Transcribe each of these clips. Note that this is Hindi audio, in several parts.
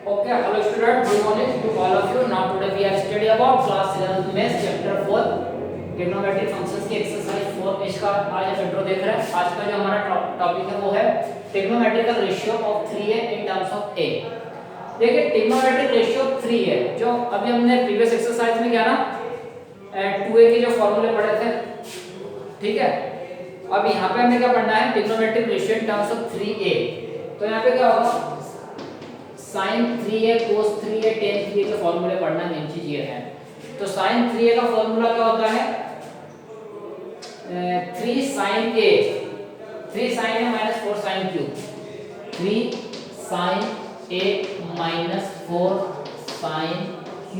Okay, hello student, good morning to all of you. Now today we are study about class 11th maths chapter 4 trigonometric functions की एक्सरसाइज 4 इसका आज हम इंट्रो देख रहे हैं। आज का जो हमारा टॉपिक है वो है trigonometrical ratio of 3a in terms of a। देखिए ट्रिग्नोमेट्रिक रेशियो 3a जो अभी हमने प्रीवियस एक्सरसाइज में किया ना 2a के जो फॉर्मूले पढ़े थे, ठीक है। अब यहाँ पे हमें क्या पढ़ना है, trigonometric ratio in terms of 3a। तो यहाँ पे क्या होगा, sin 3a cos 3a tan 3a के फॉर्मूले पढ़ना, मेन चीज ये है। तो sin 3a का फॉर्मूला क्या होता है, 3 sin a 3 sin a minus 4 sin q 3 sin a minus 4 sin q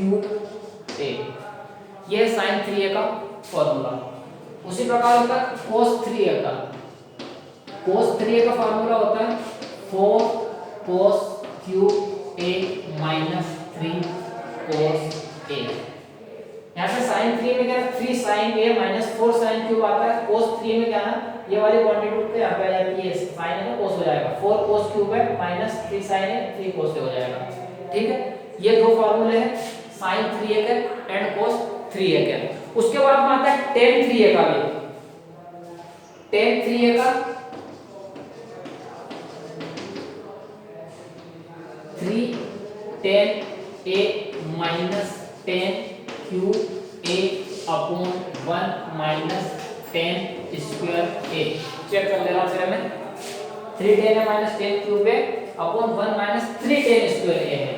a, ये sin 3a का फॉर्मूला। उसी प्रकार होता है cos 3a का। cos 3a का फॉर्मूला होता है 4 cos q a minus 3 cos a। यहाँ पे sin 3 में क्या 3 sin a minus 4 sin q आता है। cos 3 में क्या है, ये वाली क्वांटिटी उठ के यहाँ पे आ जाती है, sin a का cos हो जाएगा, 4 cos q है minus 3 sin a 3 cos a हो जाएगा, ठीक है। ये दो फॉर्मूले हैं sin 3a के एंड cos 3a के। उसके बाद में आता है tan 3a का भी। tan 3a का 3 tan a minus tan q a upon 1 minus tan square a। Check कर लेना फिर हमें 3 tan a minus tan q a upon 1 minus 3 tan square a है।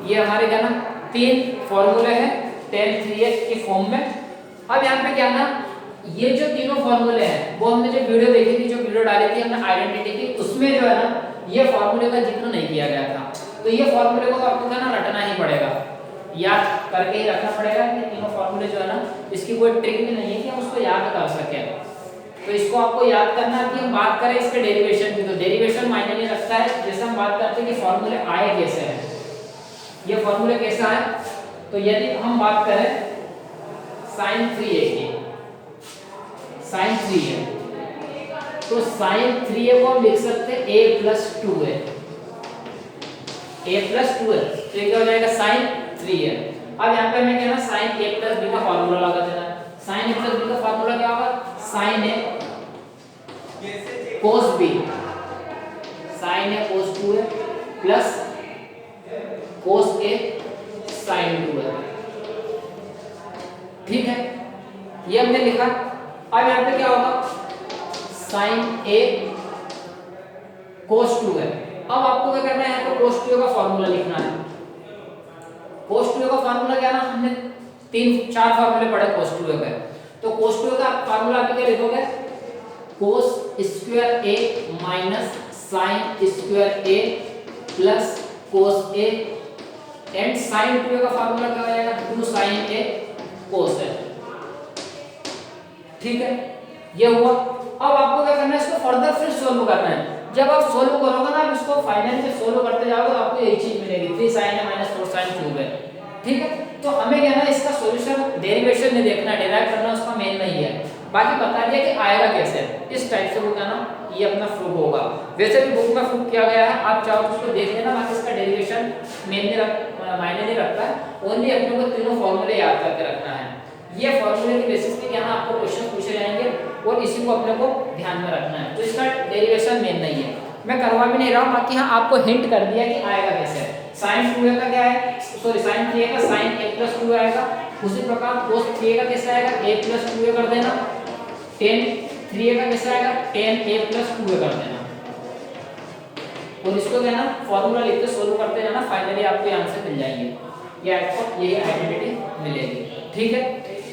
ये हमारे क्या ना तीन फॉर्मूले हैं tan 3a की फॉर्म में। अब यहाँ पे क्या ना, ये जो तीनों फॉर्मूले हैं वो हमने जो वीडियो देखी थी, जो वीडियो डाली थी हमने आइडेंटिटी की, उसमें जो है ना ये फॉर्मूले का जिक्र नहीं किया गया था। तो ये फॉर्मूले को तो आपको क्या ना रटना ही पड़ेगा, याद करके ही रखना पड़ेगा। कि तीनों फॉर्मूले जो है ना, इसकी कोई ट्रिक भी नहीं है कि हम उसको याद कर सकें। तो इसको आपको याद करना है कि हम बात करें इसके डेरिवेशन की, तो डेरिवेशन मायने नहीं रखता है। जैसे हम बात करते हैं कि फॉर्मूले आए कैसे हैं, ये फॉर्मूले कैसे आए। तो यदि हम बात करें sin 3a की, sin 3a, तो sin 3a को हम लिख सकते हैं a plus 2a, a plus 2a। तो क्या हो जाएगा sin 3a। अब यहाँ पे हमें क्या ना sin a plus b का फॉर्मूला लगा देना है। sin a plus b का फॉर्मूला क्या होगा, sin a cos b, sin a cos 2a plus cos a sin 2a, ठीक है। ये हमने लिखा। अब यहाँ पे क्या होगा, sin a cos 2 है। अब आपको क्या करना है, यहाँ पे cos 2 का फॉर्मूला लिखना है। cos 2 का फॉर्मूला क्या ना, हमने 3-4 फॉर्मूले पढ़े cos 2 के। तो cos 2 का फॉर्मूला आप क्या लिखोगे, cos square a minus sin square a plus cos a and sin 2 का फॉर्मूला क्या हो जाएगा, 2 sin a cos a, ठीक है। ये हुआ। अब आपको क्या करना है, इसको फर्दर फिर सोल्व करना है। जब आप सोल्व करोगे ना, इसको फाइनल से सोल्व करते जाओगे तो आपको यही चीज मिलेगी, 3 sin a minus 4 sin cube है, ठीक है। तो हमें क्या ना इसका सॉल्यूशन डेरिवेशन नहीं देखना, डिराइव करना उसका मेन नहीं है। बाकी बता दिया कि आएगा कैसे, इस टाइप से वो क्या ना ये अपना प्रूफ होगा। वैसे भी बुक में प्रूफ किया गया है, आप चाहो तो उसको देख लेना। बाकी इसका डेरिवेशन मायने नहीं रखता है, ओनली अपने को तीनों फॉर्मूले याद करके रखना है। ये फॉर्मूले के बेसिस पे क्या ना आपको क्वेश्चन पूछे जाएंगे और इसी को अपने को ध्यान में रखना है। तो इसका डेरिवेशन मेन नहीं है, मैं करवा भी नहीं रहा हूँ। बाकी हाँ आपको हिंट कर दिया कि आएगा कैसे। sin 2a का क्या है, सॉरी sin 3a का sin a plus 2 आएगा। उसी प्रकार cos 3a का कैसे आएगा, a plus 2a कर देना। tan 3a का कैसे आएगा, tan a plus 2a कर देना। और इसको क्या ना फॉर्मूला लिखते सोल्व करते जाना, फाइनली आपको आंसर मिल जाएंगे। ये आपको यही आइडेंटिटी मिलेगी, ठीक है।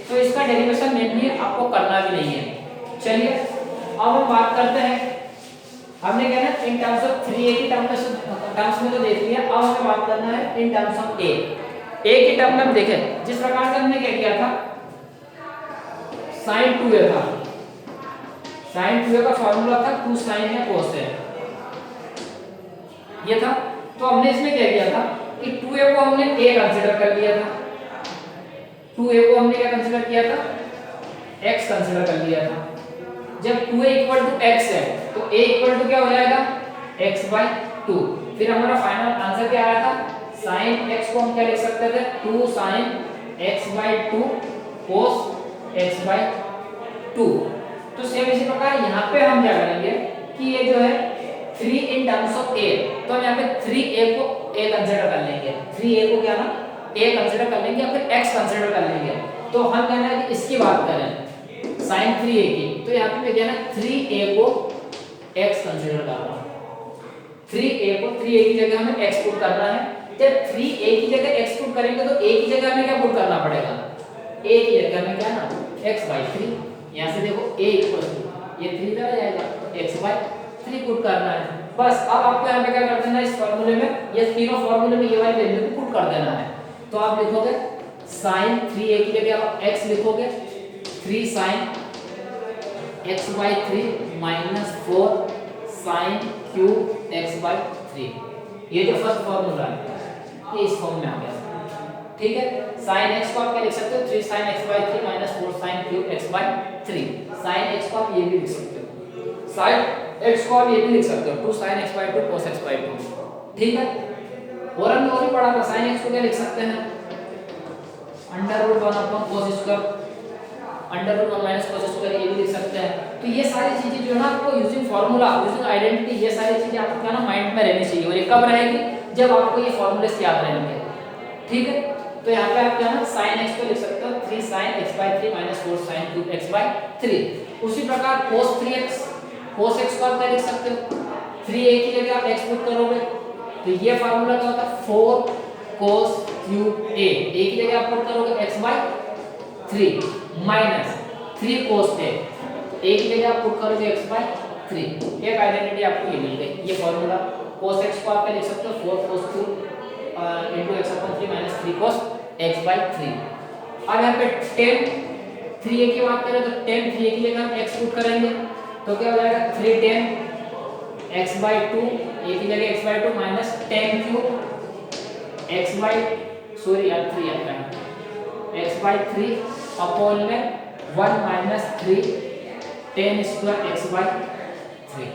तो इसका डेरिवेशन मेनली आपको करना भी नहीं है। चलिए अब हम बात करते हैं, हमने क्या ना इन टर्म्स ऑफ 3a की टर्म्स में तो देख लिया। अब हमें बात करना है इन टर्म्स ऑफ a की टर्म में। हम देखें जिस प्रकार से हमने क्या किया था, sin 2a था, sin 2a का फॉर्मूला था 2 sin a cos a, ये था। तो हमने इसमें क्या किया था कि 2a को हमने a कंसीडर कर लिया था, 2a को हमने क्या कंसीडर किया था, x कंसीडर कर लिया था। जब 2a इक्वल टू x है तो a इक्वल टू क्या हो जाएगा, x/2। फिर हमारा फाइनल आंसर क्या आया था, sin x को हम क्या लिख सकते थे, 2 sin x/2 cos x/2। तो सेम इसी प्रकार यहाँ पे हम क्या करेंगे कि ये जो है 3 इन टर्म्स ऑफ a, तो हम यहाँ पे 3a को a कंसीडर कर लेंगे, 3a को क्या ना a कंसीडर कर लेंगे या फिर x कंसीडर कर लेंगे। तो हम कहना है कि इसकी बात करें sin 3a की, तो यहाँ पे क्या ना 3a को x कंसीडर कर रहा हूँ, 3a को 3a की जगह हमें x पुट करना है। जब 3a की जगह x पुट करेंगे तो a की जगह हमें क्या पुट करना पड़ेगा, a की जगह हमें क्या ना x/3, यहाँ से देखो a इक्वल टू ये 3 चला जाएगा तो x/3 पुट करना है। बस अब आपको यहाँ पे क्या कर देना है, इस फार्मूले में ये तीनों फार्मूले में ये वाली वैल्यू को पुट कर देना है। तो आप लिखोगे sin 3a की जगह आप x लिखोगे 3 sin x/3 minus 4 sin cube x/3। ये जो फर्स्ट फार्मूला है ये इस फॉर्म में आ गया, ठीक है। sin x को आप क्या लिख सकते हो, 3 sin x/3 minus 4 sin cube x/3। sin x को आप ये भी लिख सकते हो, sin x को आप ये भी लिख सकते हो 2 sin x/2 cos x/2, ठीक है। और हमने और भी पढ़ा था sin x को क्या लिख सकते हैं, √1 upon cos square, √1 minus cos square ये भी लिख सकते हैं। तो ये सारी चीजें जो है ना आपको यूजिंग फार्मूला, यूजिंग आइडेंटिटी, ये सारी चीजें आपको क्या ना माइंड में रहनी चाहिए। और ये कब रहेगी, जब आपको ये फार्मूले याद रहेंगे, ठीक है। तो यहाँ पे आप क्या ना sin x को लिख सकते हो 3 sin x/3 minus 4 sin cube x/3। उसी प्रकार cos 3x, cos x को आप क्या लिख सकते हो, 3a की जगह आप x पुट करोगे तो ये फार्मूला क्या होता है 4 cos क्यूब a की जगह आप पुट करोगे x/3 माइनस 3 cos a की जगह आप पुट करोगे x/3। एक आइडेंटिटी आपको ये मिल गई, ये फार्मूला। cos x को आप क्या लिख सकते हो 4 cos cube into x/3 minus 3 cos x/3। अब यहाँ पे tan 3a की बात करें तो tan 3a की जगह हम x पुट करेंगे तो क्या हो जाएगा 3 tan x/2 a की जगह x/2 minus tan cube x/3 आता है x/3 अपॉन में 1 माइनस 3 tan स्क्वायर x/3।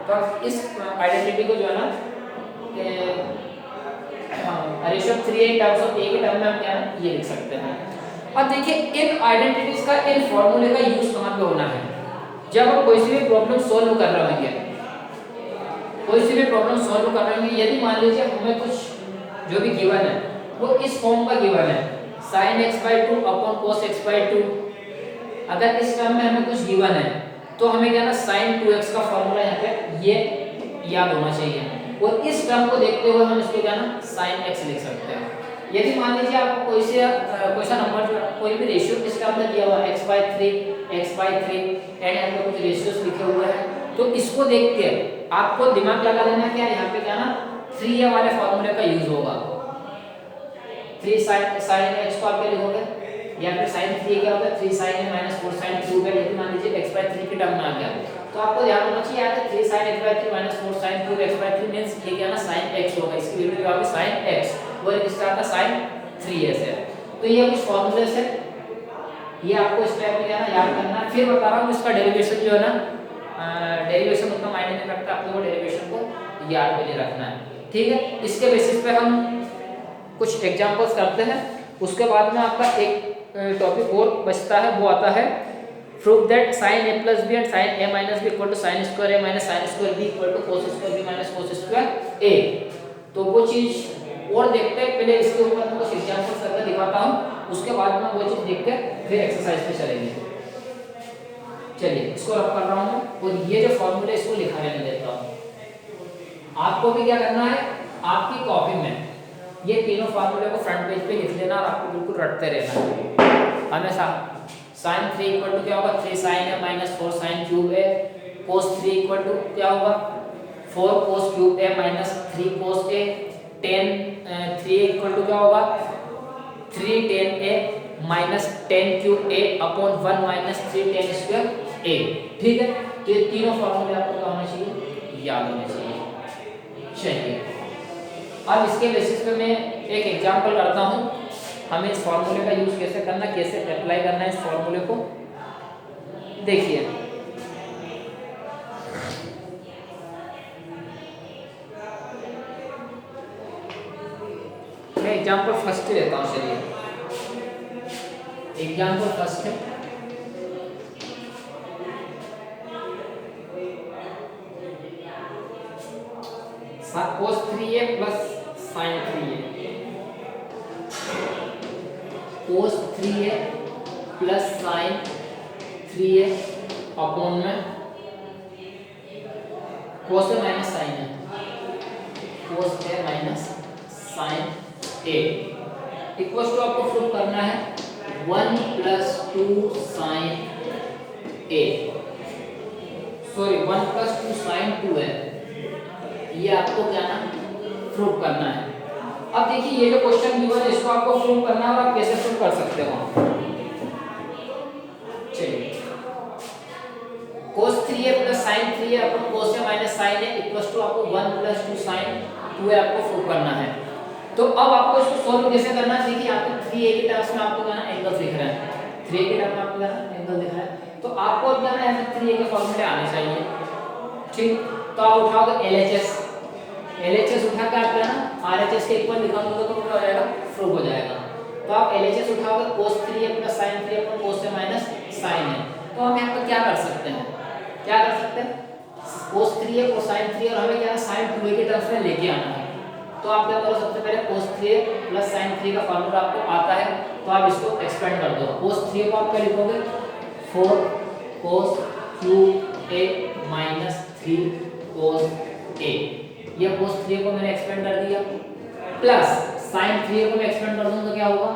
तो इस आइडेंटिटी को जो है ना ratio 3 in terms of a के टर्म में हम क्या ये लिख सकते हैं। अब देखिए इन आइडेंटिटीज का, इन फॉर्मूले का यूज कहां पे होना है, जब हम कोई सी भी प्रॉब्लम सॉल्व कर रहे होंगे, कोई सी भी प्रॉब्लम सॉल्व कर रहे होंगे, यदि मान लीजिए हमें कुछ जो भी गिवन है वो इस फॉर्म का गिवन है sin x/2 upon cos x/2। अगर इस टर्म में हमें कुछ गिवन है तो हमें क्या ना sin 2x का फॉर्मूला यहाँ पे ये याद होना चाहिए, और इस टर्म को देखते हुए हम इसको क्या ना sin x लिख सकते हैं। यदि मान लीजिए आपको कोई सा नंबर जो कोई भी रेशियो इस टर्म में दिया हुआ है x/3 एंड यहाँ पे कुछ रेशियोस लिखे हुए हैं, तो इसको देख के आपको दिमाग लगा लेना क्या यहाँ पे क्या ना 3a वाले फॉर्मूले का यूज होगा। 3 sin x को आप क्या लिखोगे, या फिर sin 3 क्या होता है 3 sin a minus 4 sin cube है, यदि मान लीजिए x/3 के टर्म में आ गया तो आपको ध्यान रखना चाहिए यहाँ पे 3 sin x/3 minus 4 sin cube x/3 means ये क्या ना sin x होगा, इसकी वैल्यू क्या होगी sin x, और इसका आता sin 3s है। तो ये कुछ फॉर्मूले से ये आपको स्टेप में क्या ना याद करना है। फिर बता रहा हूँ इसका डेरिवेशन जो है ना, डेरिवेशन उतना मायने नहीं रखता, आपको वो डेरिवेशन को याद के लिए रखना है, ठीक है। इसके बेसिस पे हम कुछ एग्जांपल्स करते हैं, उसके बाद में आपका एक टॉपिक और बचता है, वो आता है prove that sin a plus b and sin a minus b equal to sin square a minus sin square b equal to cos square b minus cos square a। तो वो चीज और देखते हैं, पहले इसके ऊपर मैं कुछ एग्जांपल्स करके दिखाता हूँ, उसके बाद में वो चीज देख के फिर एक्सरसाइज पे चलेंगे। चलिए इसको रब कर रहा हूँ और ये जो फॉर्मूले इसको लिखा रहने देता हूँ। आपको भी क्या करना है, आपकी कॉपी में ये तीनों फार्मूले को फ्रंट पेज पे लिख लेना और आपको बिल्कुल रटते रहना है हमेशा। sin 3 इक्वल टू क्या होगा 3 sin a minus 4 sin cube a, cos 3 equal to क्या होगा 4 cos cube a minus 3 cos a, tan 3 equal to क्या होगा 3 tan a minus tan cube a upon 1 minus 3 tan square a, ठीक है। तो ये तीनों फार्मूले आपको क्या होना चाहिए, याद होने चाहिए। चलिए अब इसके बेसिस पे मैं एक एग्जांपल करता हूँ, हमें इस फॉर्मूले का यूज कैसे करना, कैसे अप्लाई करना है इस फॉर्मूले को। देखिए मैं एग्जांपल फर्स्ट ही लेता हूँ। चलिए एग्जांपल फर्स्ट है cos 3a plus sin 3a, cos 3a plus sin 3a upon में cos a minus sin a, cos a minus sin a equal to आपको प्रूव करना है 1 plus 2 sin a, sorry 1 plus 2 sin 2 है, ये आपको क्या ना प्रूव करना है। अब देखिए ये जो क्वेश्चन गिवन है इसको आपको प्रूव करना है और आप कैसे प्रूव कर सकते हो। चलिए cos 3a plus sin 3a upon cos a minus sin a equals to आपको 1 प्लस 2 sin 2a आपको प्रूव करना है। तो अब आपको इसको सॉल्व कैसे करना है, देखिए यहाँ पे 3a के टर्म्स में आपको क्या ना एंगल दिख रहा है, 3a के टर्म में आपको क्या ना एंगल दिख रहा है, तो आपको अब क्या ना यहाँ पे 3a के फॉर्मूले आने चाहिए। ठीक, तो आप उठाओगे LHS, LHS उठा के आप क्या ना RHS के इक्वल निकालोगे तो क्या हो जाएगा, प्रूव हो जाएगा। तो आप LHS उठाओगे cos 3a plus sin 3a upon cos a minus sin a, तो हम यहाँ पे क्या कर सकते हैं, क्या कर सकते हैं cos 3a को sin 3a और हमें क्या है sin 2a के टर्म्स में लेके आना है। तो आप क्या करो, सबसे पहले cos 3a plus sin 3a का फार्मूला आपको आता है तो आप इसको एक्सपेंड कर दो। cos 3a को आप क्या लिखोगे 4 cos 3a minus 3 cos a, ये cos 3a को मैंने एक्सपेंड कर दिया, प्लस sin 3a को मैं एक्सपेंड कर दूं तो क्या होगा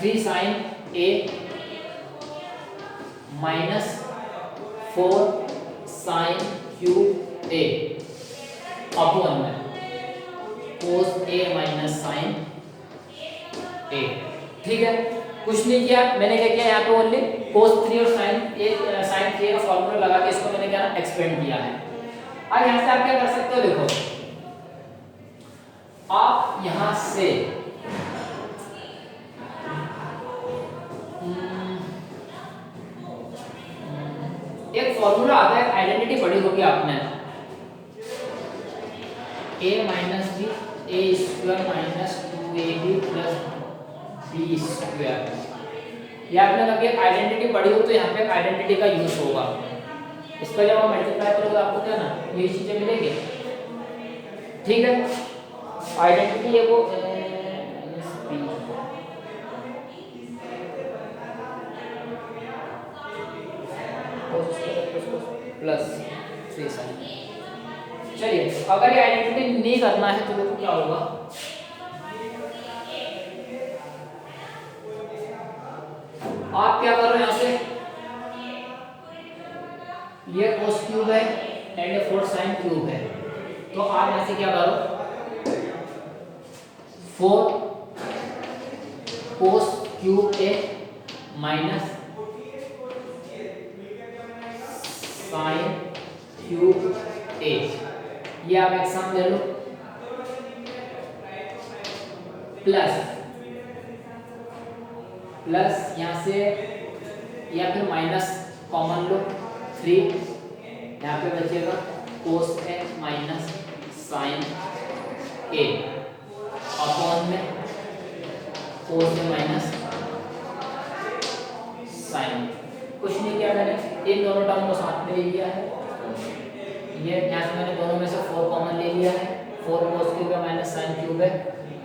3 sin a minus 4 sin cube a upon में cos a minus sin a। ठीक है, कुछ नहीं किया मैंने, क्या किया यहाँ पे ओनली cos 3 और sin 3a का फॉर्मूला लगा के इसको मैंने क्या एक्सपेंड किया है। अब यहाँ से आप क्या कर सकते हो, देखो आप यहाँ से एक फॉर्मूला आता है, आइडेंटिटी पढ़ी होगी आपने, a minus B A square minus 2ab plus B square, ये आपने कभी आइडेंटिटी पढ़ी हो तो यहाँ पे आइडेंटिटी का यूज होगा। इसका जब आप मल्टीप्लाई करोगे आपको क्या ना यही चीजें मिलेंगी। ठीक है, आइडेंटिटी है वो प्लस 3 sin। चलिए अगर ये आइडेंटिटी नहीं करना है तो देखो क्या होगा, आप क्या करो यहाँ से, ये cos क्यूब है एंड 4 sin क्यूब है, तो आप यहाँ से क्या करो 4 cos cube a minus sin cube a, ये आप एक सम ले लो, प्लस यहाँ से या फिर माइनस कॉमन लो 3, यहाँ पे बचेगा cos a minus sin a upon में cos a माइनस sin। कुछ नहीं किया मैंने, इन दोनों टर्म को साथ में ले लिया है, ये यहाँ से मैंने दोनों में से 4 कॉमन ले लिया है, 4 cos क्यूब है माइनस sin क्यूब है।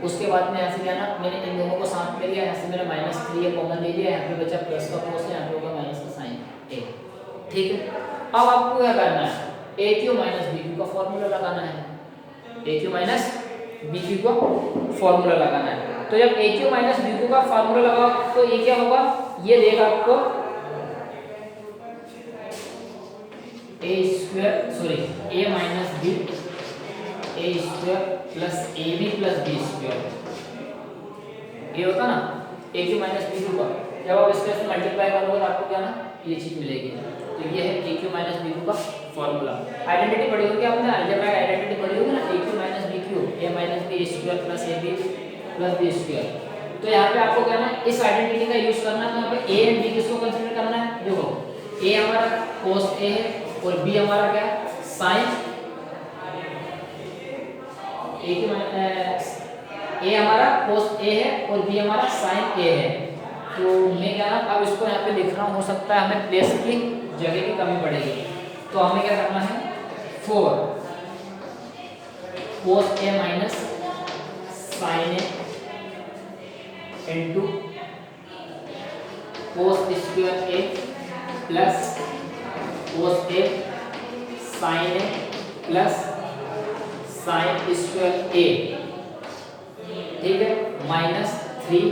उसके बाद में यहाँ से क्या ना मैंने इन दोनों को साथ में लिया, यहाँ से मैंने माइनस 3 कॉमन ले लिया, यहाँ पे बचा प्लस का cos, यहाँ पे होगा माइनस का sin a। ठीक है, अब आपको क्या करना है, a Q minus b Q का फॉर्मूला लगाना है, a Q minus b Q का फॉर्मूला लगाना है। तो जब a Q minus b Q का फॉर्मूला लगाओ तो ये क्या होगा, ये देगा आपको a square sorry a minus b a square plus ab plus b square, ये होता ना a Q minus b Q का, जब आप इसके साथ मल्टीप्लाई करोगे तो आपको क्या ना ये चीज मिलेगी। तो ये है a Q minus b Q का फॉर्मूला। आइडेंटिटी पढ़ी होगी आपने, अलजेब्रिक आइडेंटिटी पढ़ी होगी ना, a Q minus b Q a minus b square plus ab plus b square. तो यहाँ पे आपको क्या ना इस आइडेंटिटी का यूज करना है, तो यहाँ पे a एंड b किसको कंसीडर करना है, देखो a हमारा cos a है और b हमारा क्या sin a की ए हमारा cos A है और B हमारा sin A है। तो मैं क्या ना अब इसको यहाँ पे लिख रहा हूँ, हो सकता है हमें प्लेस की जगह की कमी पड़ेगी, तो हमें क्या करना है 4 cos A minus sin A into cos square A plus cos A sin A plus sin square A, ठीक है, minus 3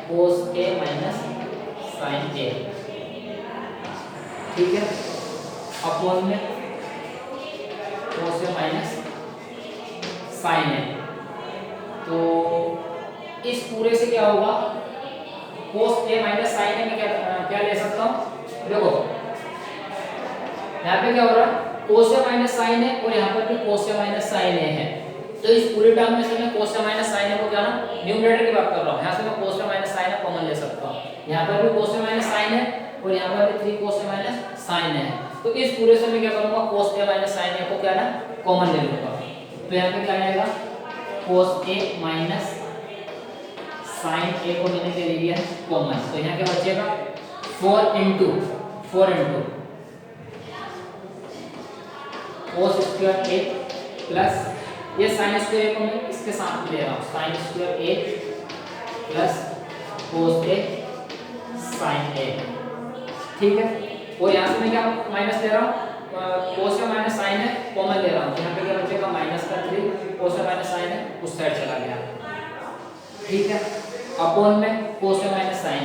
cos A minus sin A, ठीक है, अपॉन में cos A minus sin A। तो इस पूरे से क्या होगा, cos A minus sin A में क्या ले सकता हूँ, देखो यहाँ पे क्या हो रहा है cos A minus sin A और यहाँ पर भी cos A minus sin A है। तो इस पूरे टर्म में से मैं cos A minus sin A को क्या ना न्यूमरेटर की बात कर रहा हूँ, यहाँ से मैं cos A minus sin A common ले सकता हूँ, यहाँ पर भी cos A minus sin A और यहाँ पर भी 3 cos A minus sin A है। तो इस पूरे से मैं क्या करूँगा cos A minus sin A को क्या ना कॉमन ले लूँगा। तो यहाँ पे क्या आएगा cos A minus sin A को मैंने ले लिया कॉमन, तो यहाँ क्या बचेगा 4 into cos square A plus ये sin स्क्वायर A को मैं इसके साथ ले रहा हूँ, sin square A plus cos A sin A, ठीक है। और यहाँ से मैं क्या माइनस ले रहा हूँ, cos A minus sin A common ले रहा हूँ, यहाँ पे क्या बचेगा माइनस का 3 cos A minus sin A उस साइड चला गया, ठीक है, अपॉन में cos A minus sin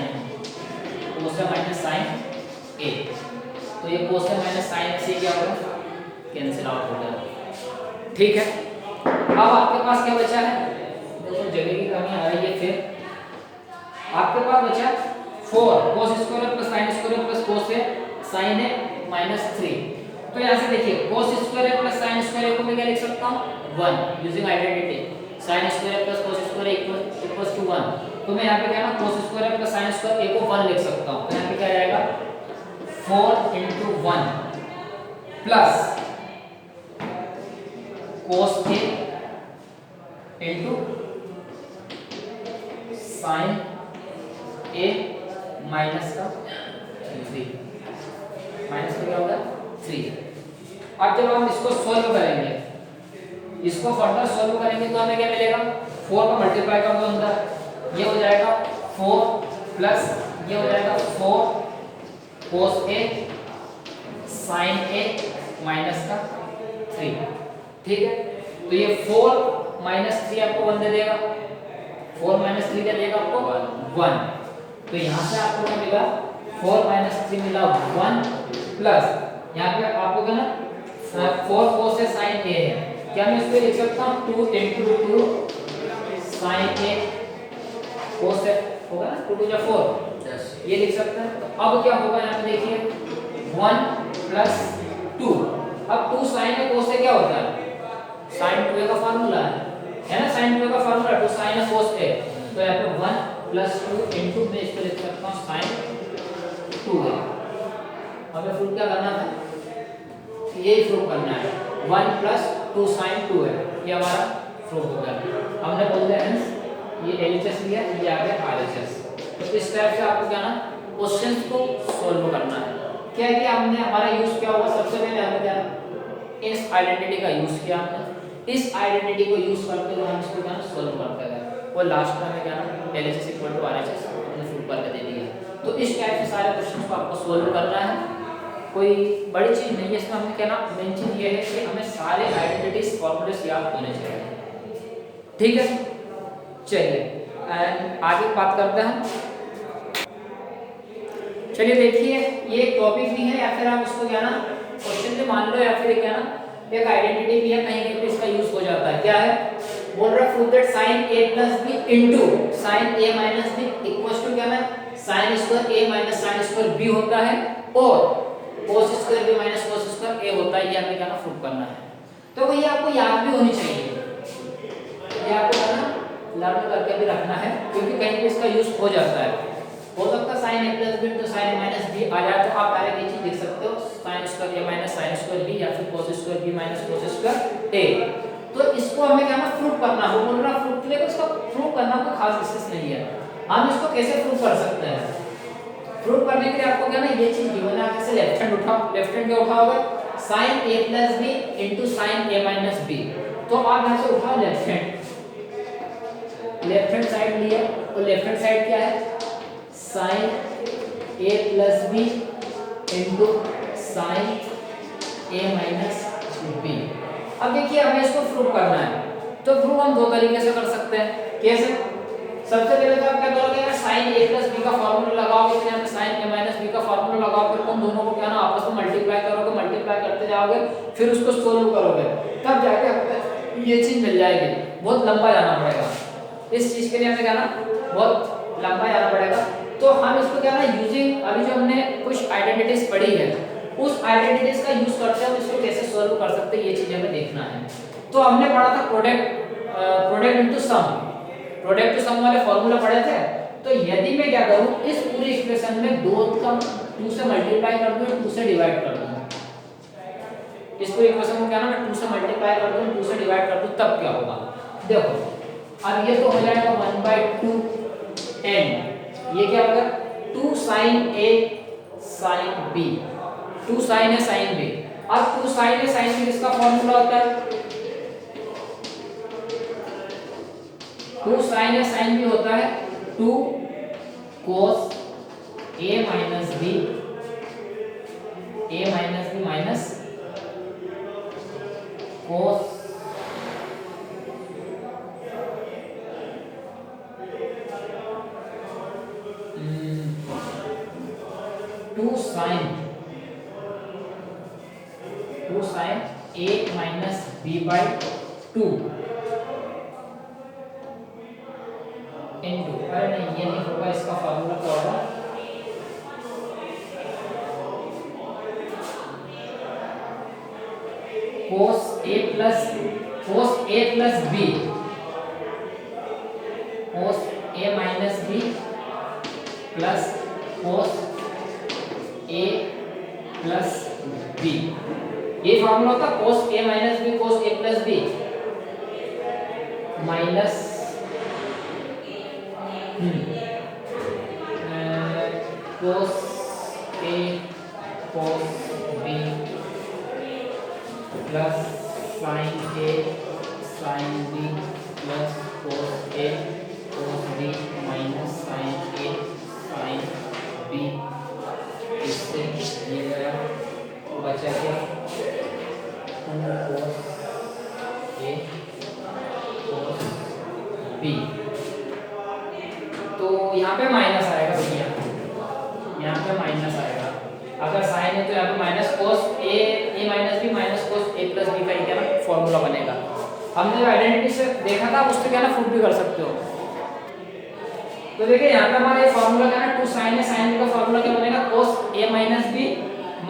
A, तो ये cos A minus sin A से क्या होगा कैंसिल आउट हो गया, ठीक है। अब आपके पास क्या बचा है, देखो जगह की कमी आ रही है, फिर आपके पास बचा 4 cos square plus sin square plus cos A sin A minus 3। तो यहाँ से देखिए cos square plus sin square को मैं क्या लिख सकता हूँ 1 using identity, sin square plus cos square equals to 1। तो मैं यहाँ पे क्या ना cos square plus sin square A को 1 लिख सकता हूँ, तो यहाँ पे क्या आएगा 4 into 1 plus cos A into sin A minus का 3, माइनस का क्या होगा 3। अब जब हम इसको सोल्व करेंगे, इसको फर्दर सोल्व करेंगे तो हमें क्या मिलेगा 4 का मल्टीप्लाई कर दो अंदर, ये हो जाएगा 4 प्लस ये हो जाएगा 4 cos A sin A minus का 3, ठीक है। तो ये 4 माइनस 3 आपको 1 दे देगा, 4 माइनस 3 क्या देगा आपको 1। तो यहाँ से आपको क्या मिला 4 माइनस 3 मिला 1 प्लस यहाँ पे आपको क्या ना 4 cos A sin A है, क्या मैं इसको लिख सकता हूँ 2 into 2 sin A cos A होगा ना, 2 2 4 ये लिख सकते हैं। तो अब क्या होगा यहाँ पे देखिए 1 प्लस 2, अब 2 sin A cos A क्या होता है sin 2A का फार्मूला है ना, sin 2A का formula 2 sin A cos A, तो यहाँ पे 1 प्लस 2 इंटू मैं इसको लिख सकता हूँ sin 2A। हमें प्रूफ क्या करना था, यही प्रूफ करना है 1 प्लस 2 sin 2A, ये हमारा प्रूफ हो गया। हमने बोल दिया हेंस ये LHS लिया, ये आ गया RHS। तो इस टाइप से आपको क्या ना क्वेश्चंस को सॉल्व करना है। क्या है कि हमने हमारा यूज क्या हुआ, सबसे पहले हमने क्या इस आइडेंटिटी का यूज किया, हमने इस आइडेंटिटी को यूज करते हुए हम इसको क्या सॉल्व करते गए, और लास्ट में हमें क्या ना LHS इक्वल टू RHS हमने प्रूव करके दे दिया। तो इस टाइप से सारे क्वेश्चंस को आपको सॉल्व करना है, कोई बड़ी चीज नहीं है इसमें। हमें क्या ना मेन चीज ये है कि हमें सारे आइडेंटिटीज फॉर्मूलेस याद होने चाहिए, ठीक है। चलिए एंड आगे बात करते हैं। चलिए देखिए ये एक टॉपिक भी है, या फिर आप इसको क्या ना क्वेश्चन में मान लो, या फिर क्या ना एक आइडेंटिटी भी है, कहीं कहीं पे इसका यूज हो जाता है। क्या है बोल रहा है prove that sin A plus B into sin A minus B equals to क्या है sin square A minus sin square B होता है, और cos square B minus cos square A होता है। ये हमें क्या ना प्रूव करना है। तो ये आपको याद भी होनी चाहिए, ये आपको है ना लर्न करके भी रखना है, क्योंकि कहीं पे इसका यूज हो जाता है। हो सकता है sin A plus B into sin A minus B आ जाए, तो आप डायरेक्ट ये चीज लिख सकते हो sin square A minus sin square square B या फिर cos square B minus cos square A. तो इसको हमें क्या ना प्रूव करना, वो बोल रहा प्रूव के लिए इसका प्रूव करना कोई खास विशेष नहीं है। हम इसको कैसे प्रूव कर सकते हैं? प्रूव करने के लिए आपको क्या ना ये चीज गिवन है, कैसे लेफ्ट हैंड उठाओ, लेफ्ट हैंड क्या उठाओगे sin a plus b into sin a minus b। तो आप यहां से उठाओ लेफ्ट हैंड साइड लिया और लेफ्ट हैंड साइड क्या है sin a plus b into sin a minus b। अब देखिए हमें इसको प्रूव करना है, तो प्रूव हम दो तरीके से कर सकते हैं। कैसे? सबसे पहले तो आप क्या करोगे, अगर sin a plus b का फार्मूला लगाओगे तो यहाँ पे sin a minus b का फार्मूला लगाओ, फिर उन दोनों को क्या ना आपस में मल्टीप्लाई करोगे, मल्टीप्लाई करते जाओगे, फिर उसको सोल्व करोगे, तब जाके आपको ये चीज मिल जाएगी। बहुत लंबा जाना पड़ेगा इस चीज के लिए, हमें क्या ना बहुत लंबा जाना पड़ेगा। तो हम इसको क्या ना यूजिंग अभी जो हमने कुछ आइडेंटिटीज पढ़ी है, उस आइडेंटिटीज का यूज करते हैं हम इसको कैसे सोल्व कर सकते हैं, ये चीज हमें देखना है। तो हमने पढ़ा था product into sum, product to sum वाले फार्मूला पढ़े थे। तो यदि मैं क्या करूं, इस पूरी इक्वेशन में 2 का 2 से मल्टीप्लाई कर दूं, 2 से डिवाइड कर दूं, इस पूरी इक्वेशन को क्या ना मैं 2 से मल्टीप्लाई कर दूं, 2 से डिवाइड कर दूं, तब क्या होगा देखो। अब ये तो हो जाएगा 1/2 n, ये क्या होगा 2 sin a sin b, 2 sin a sin b। अब 2 sin a sin b किसका फार्मूला होता है, 2 sin a sin b होता है 2 cos a minus b minus cos 2 sin a minus b by 2 into, अरे नहीं ये नहीं होगा, इसका फार्मूला क्या होगा, cos a plus b cos a minus b plus cos a plus b, ये फार्मूला होता है cos a minus b cos a plus b minus cos a cos b plus sin a sin b plus cos a cos b minus sin a sin b, इससे ये गया बचा क्या cos a cos b। तो यहाँ पे माइनस आएगा भैया, यहाँ पे माइनस आएगा, अगर साइन है तो यहाँ पे minus cos a minus b minus cos a plus b का ही क्या ना फॉर्मूला बनेगा। हमने जो आइडेंटिटी से देखा था उससे क्या ना प्रूफ भी कर सकते हो। तो देखिए यहाँ पे हमारा ये फॉर्मूला क्या है 2 sin a sin b का फॉर्मूला क्या बनेगा cos a minus b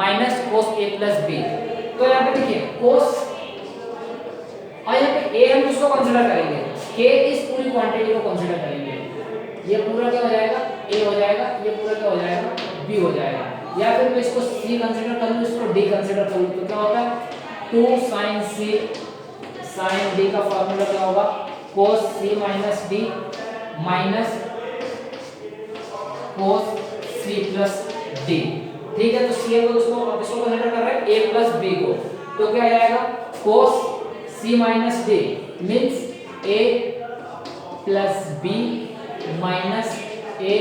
minus cos a plus b। तो यहाँ पे देखिए cos, और यहाँ पे a हम उसको कंसीडर करेंगे, k इस पूरी क्वांटिटी को कंसीडर करेंगे, ये पूरा क्या हो जाएगा a हो जाएगा, ये पूरा क्या हो जाएगा b हो जाएगा, या फिर मैं इसको c कंसीडर कर लूं, इसको d कंसीडर कर लूं, तो क्या होगा 2 sin c sin d का फार्मूला क्या होगा cos c minus d minus cos c plus d। ठीक है, तो c को उसको अब इसको कंसीडर कर रहे हैं a plus b को, तो क्या आ जाएगा cos c minus d means a plus b minus a,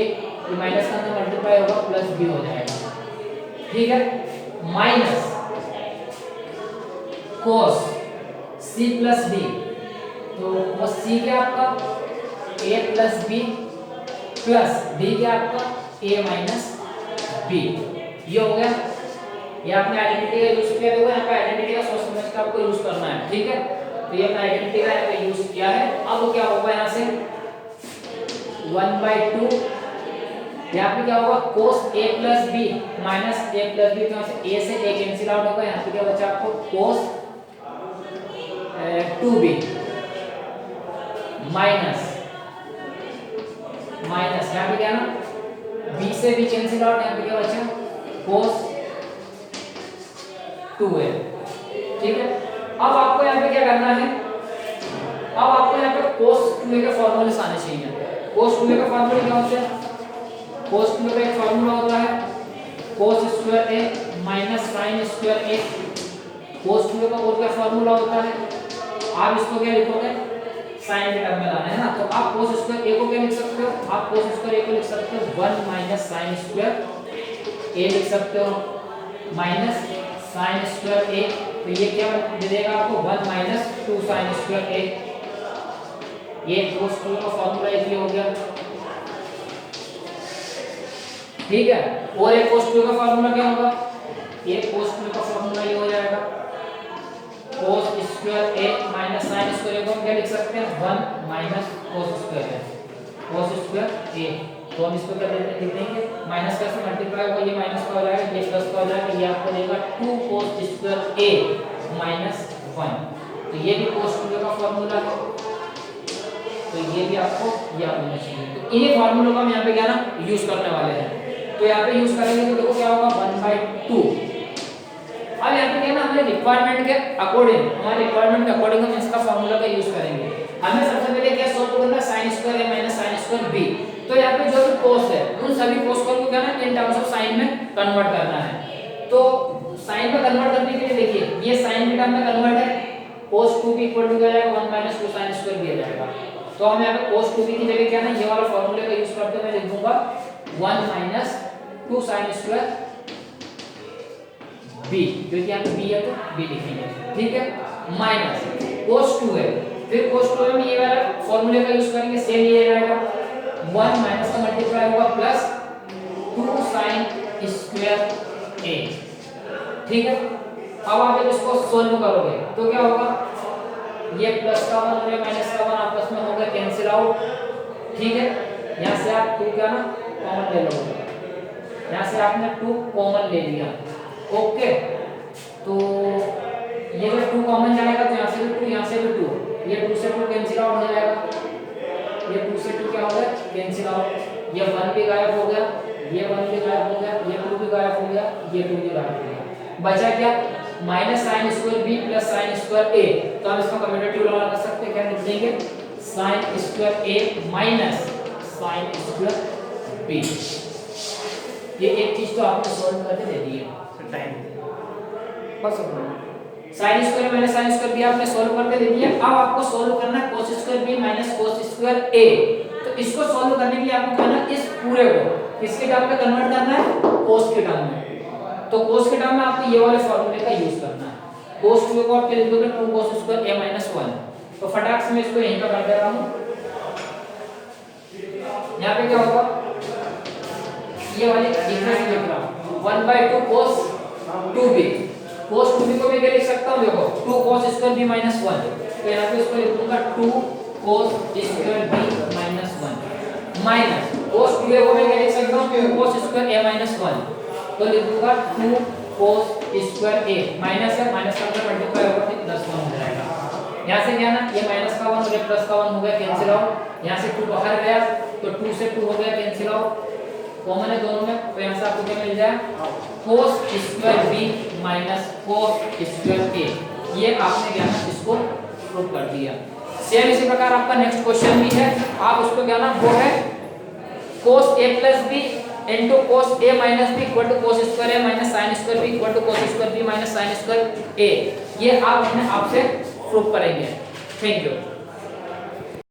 minus का अंदर मल्टीप्लाई होगा प्लस b हो जाएगा। ठीक है, minus cos c plus d, तो cos c क्या आपका a plus b plus d क्या आपका a माइनस b, ये हो गया। ये आपने आइडेंटिटी का यूज किया, देखो यहाँ पे आइडेंटिटी का सोच समझ के आपको यूज करना है। ठीक है, तो ये अपना आइडेंटिटी का यहाँ पे यूज किया है। अब क्या होगा यहाँ से 1/2, यहाँ पे क्या होगा cos a plus b minus a plus b, तो यहाँ से a से a कैंसिल आउट होगा, यहाँ पे क्या बचा आपको cos 2b माइनस यहाँ पे क्या ना b से b कैंसिल आउट, यहाँ पे क्या बचा cos 2 है। ठीक है, अब आपको यहाँ पे क्या करना है, अब आपको यहाँ पे cos 2a के फॉर्मूले आने चाहिए। cos 2a का फॉर्मूला क्या होता है, cos 2a का एक फॉर्मूला होता है cos square a minus sin square a। cos 2a का और क्या फॉर्मूला होता है, आप इसको क्या लिखोगे, sin के टर्म में लाना है ना, तो आप cos स्क्वायर a को क्या लिख सकते हो, आप cos स्क्वायर a को लिख सकते हो 1 माइनस sin स्क्वायर a लिख सकते हो, माइनस sin स्क्वायर a, तो ये क्या दे देगा आपको 1 माइनस 2 sin स्क्वायर a। ये cos 2 का फॉर्मूला एक ये हो गया। ठीक है, और एक cos 2 का फॉर्मूला क्या होगा, ये cos 2 का फॉर्मूला ये हो जाएगा cos square a minus sin square a को हम क्या लिख सकते हैं 1 minus cos square a, cos square a। तो हम इसको क्या लिख देंगे, माइनस का से मल्टीप्लाई होगा, ये माइनस का हो जाएगा, ये प्लस का हो जाएगा, ये आपको देगा 2 cos स्क्वायर a माइनस 1। तो ये भी cos 2 का फॉर्मूला है, तो ये भी आपको याद होना चाहिए। तो इन्हीं फार्मूलों का हम यहाँ पे क्या ना यूज करने वाले हैं। तो यहाँ पे यूज करेंगे तो देखो क्या होगा 1/2। अब यहाँ पे क्या ना हमें रिक्वायरमेंट के अकॉर्डिंग, हमारे रिक्वायरमेंट के अकॉर्डिंग हम इसका फार्मूला का यूज करेंगे। हमें सबसे पहले क्या सॉल्व करना है, sin square a minus sin square b। तो यहाँ पे जो भी cos है उन सभी cos को क्या ना इन टर्म्स ऑफ sin में कन्वर्ट करना है। तो sin में कन्वर्ट करने के लिए देखिए ये sin के टर्म में कन्वर्ट है, cos 2b इक्वल टू क्या आएगा 1 माइनस 2 sin स्क्वायर b आ जाएगा। तो हम यहाँ पे cos 2b की जगह क्या ना ये वाला फार्मूले का यूज करते हुए लिख दूंगा 1 माइनस 2 sin स्क्वायर b, क्योंकि यहाँ पे b है तो b लिखेंगे। ठीक है, माइनस cos 2 है, फिर cos 2 में ये वाला फार्मूले का यूज करेंगे, सेम ये आएगा 1 माइनस का मल्टीप्लाई होगा प्लस 2 sin स्क्वायर a। ठीक है, अब आप जब इसको सोल्व करोगे तो क्या होगा, ये प्लस का 1 और माइनस का 1 आपस में होगा कैंसिल आउट। ठीक है, यहाँ से आप 2 क्या ना कॉमन ले लोगे, यहाँ से आपने 2 कॉमन ले लिया। ओके, तो ये जब 2 कॉमन जाएगा तो यहाँ से भी 2, यहाँ से भी 2, ये 2 से 2 कैंसिल आउट हो जाएगा, ये 2 से 2 क्या हो गया कैंसिल आउट, ये 1 भी गायब हो गया, ये 1 भी गायब हो गया, ये 2 भी गायब हो गया, ये 2 भी गायब हो गया, बचा क्या minus sin square b plus sin square a। तो हम इसका कम्यूटेटिव लगा कर सकते हैं, क्या लिख देंगे sin square a minus sin square b। ये एक चीज तो आपने सॉल्व करके दे दी है, टाइम बस sin square minus sin square b आपने सॉल्व करके दे दिया। अब आपको सॉल्व करना है cos square b minus cos square a। तो इसको सॉल्व करने के लिए आपको करना है इस पूरे को किसके टर्म में कन्वर्ट करना है, cos के टर्म में। तो cos के टर्म में आपको ये वाले फार्मूले का यूज करना है। cos 2 को आप क्या लिख दोगे 2 cos स्क्वायर a माइनस 1। तो फटाक से मैं इसको यहीं पर कर दे रहा हूं। यहाँ पे क्या होगा, ये वाली डिफरेंस लिख रहा हूं 1/2 cos 2b। cos 2b को मैं क्या लिख सकता हूं, देखो 2 cos स्क्वायर b माइनस 1। तो यहाँ पे इसको लिख दूंगा 2 cos square b minus 1 minus cos 2a को मैं क्या लिख सकता हूं 2 cos स्क्वायर a माइनस 1। तो लिख दूंगा 2 cos स्क्वायर a माइनस है, माइनस का मल्टीप्लाई होगा तो प्लस 1 हो जाएगा। यहाँ से क्या ना ये माइनस का 1 और ये प्लस का 1 हो गया कैंसिल आउट, यहाँ से 2 बाहर गया तो 2 से 2 हो गया कैंसिल आउट, कॉमन है दोनों में। तो यहाँ से आपको क्या मिल जाए cos square b minus cos square a। ये आपने क्या ना इसको प्रूव कर दिया। सेम इसी प्रकार आपका नेक्स्ट क्वेश्चन भी है, आप उसको क्या ना वो है cos a plus b into cos a minus b equal to cos square a minus sin square b equal to cos square b minus sin square a। ये आप अपने आप से प्रूव करेंगे। Thank you.